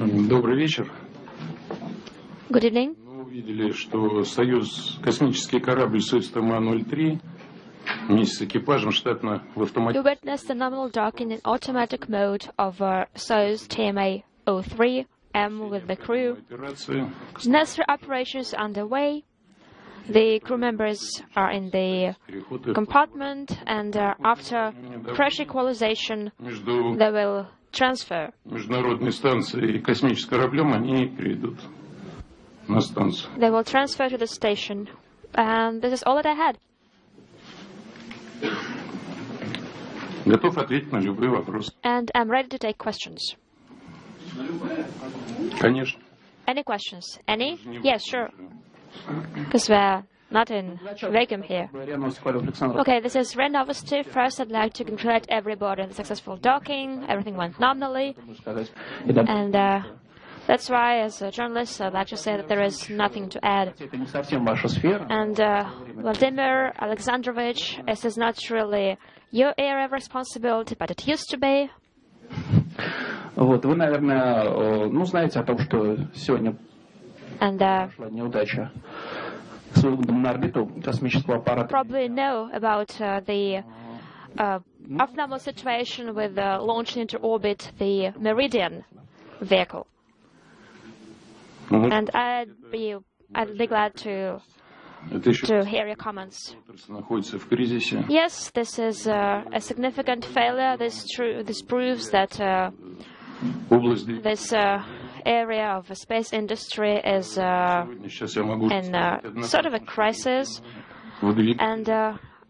Добрый вечер. Good evening. Мы увидели, что Союз, космический корабль Союз ТМА-03 вместе с экипажем штатно в We автоматическом witnessed the nominal docking in automatic mode of Soyuz TMA-03M with the crew. операции. Necessary operations underway. The crew members are in the compartment, and after pressure equalization, Между they will transfer. международной станцией и космическим кораблем они перейдут на станцию. They will transfer to the station. And this is all that I had. Готов ответить на любые вопросы. And I'm ready to take questions. Конечно. Any questions? Any? Yes, sure. Because we're not in vacuum here. Okay, this is Ren Novosti. First, I'd like to congratulate everybody on the successful docking. Everything went nominally. And that's why, as a journalist, I'd like to say that there is nothing to add. And Vladimir Alexandrovich, this is not really your area of responsibility, but it used to be. Вот, вы, наверное, знаете о том, что сегодня произошла неудача с выводом на орбиту космического аппарата. Probably know about the abnormal situation with launching into orbit the Meridian vehicle. And I'd be glad to hear your comments. Находится в кризисе. Yes, this is a significant failure. This proves that Область this area of the space industry is сейчас я могу in sort of a crisis. And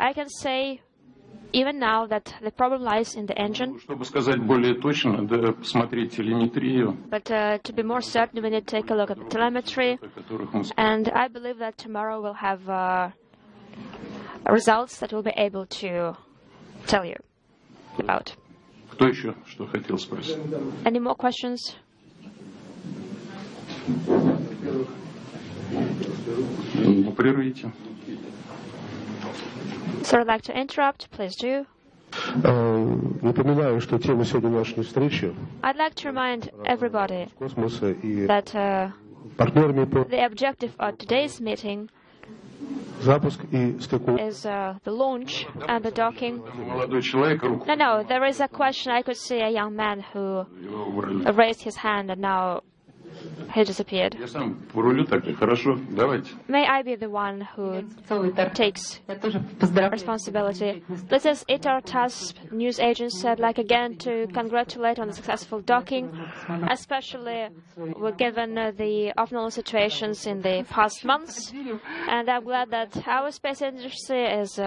I can say even now that the problem lies in the engine. Чтобы сказать более точно, надо посмотреть телеметрию, But to be more certain, we need to take a look at the telemetry. о которых мы And I believe that tomorrow we'll have results that we'll be able to tell you about. Кто еще что хотел спросить? Any more questions? Прервите. So I'd like to interrupt. Please do. Напоминаю, что тема сегодняшней встречи I'd like to remind everybody космоса и that партнерами по the objective of today's meeting запуск и стыковка. is the launch and the docking. Молодой человек, руку No, there is a question. I could see a young man who его убрали. raised his hand and now he disappeared. Я сам порулю тогда, хорошо? Давайте. May I be the one who takes Я тоже поздравляю. responsibility. This is ITAR TASS news agency. I'd like again to congratulate on the successful docking, especially given the abnormal situations in the past months. And I'm glad that our space industry is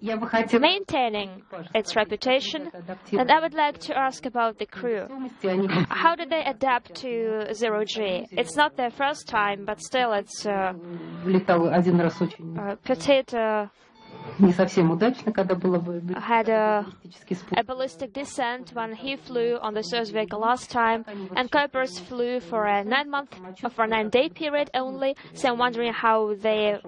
Я бы хотела maintaining its reputation. And I would like to ask about the crew. How did they adapt to zero-G? It's not their first time, but still it's летал один раз очень Petit не совсем удачно, когда было had a баллистический спуск. ballistic descent when he flew on the Soyuz vehicle last time, and Kuipers flew for a 9-day period only. So I'm wondering how they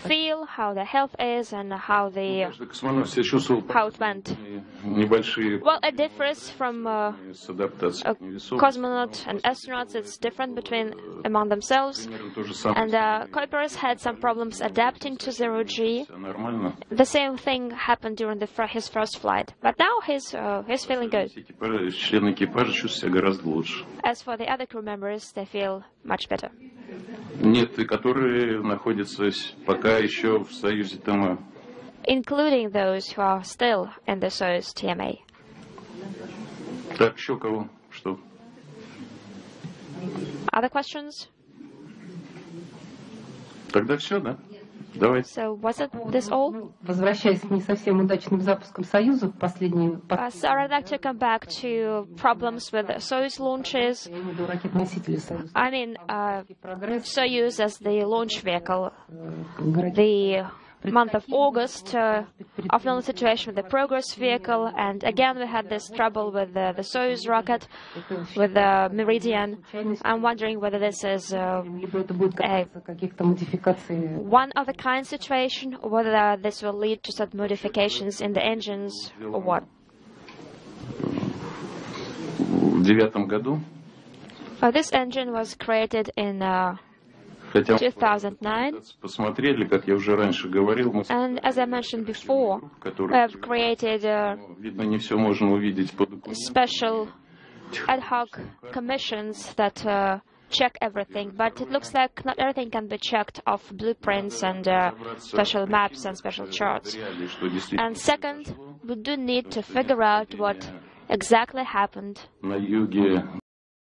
feel, how their health is, and how Каждый космонавт себя чувствовал it went. небольшие Well, it differs from с адаптацией к невесомости. cosmonaut and astronauts. It's different among themselves. Примерно то же самое. And Kuipers had some problems adapting to zero-G. Всё нормально. The same thing happened during his first flight, but now he's feeling good. Члены экипажа чувствуют себя гораздо лучше. As for the other crew members, they feel much better. Нет, и которые находятся пока еще в Союзе ТМА. Including those who are still in the Soyuz TMA. Так, еще кого? Что? Other questions? Тогда все, да? Давайте. So was it this all? Возвращаясь к не совсем удачным запускам Союза в последние... So I'd like to come back to problems with Soyuz launches. Я имею в виду ракет-носители Союза. I mean, Прогресс Soyuz as the launch vehicle. городит. The month of August, abnormal situation with the Progress vehicle, and again we had this trouble with the Soyuz rocket, with the Meridian. I'm wondering whether this is Либо это будет касаться каких-то модификаций. one of a kind situation, or whether this will lead to some modifications in the engines, or what. в 2009 году. This engine was created in Хотя 2009, посмотрели, как я уже раньше говорил, мы and as I mentioned before, we которые, have created видно, не все можно увидеть по документам. special ad hoc commissions that check everything, but it looks like not everything can be checked off blueprints and special maps and special charts. And second, we do need to figure out what exactly happened На юге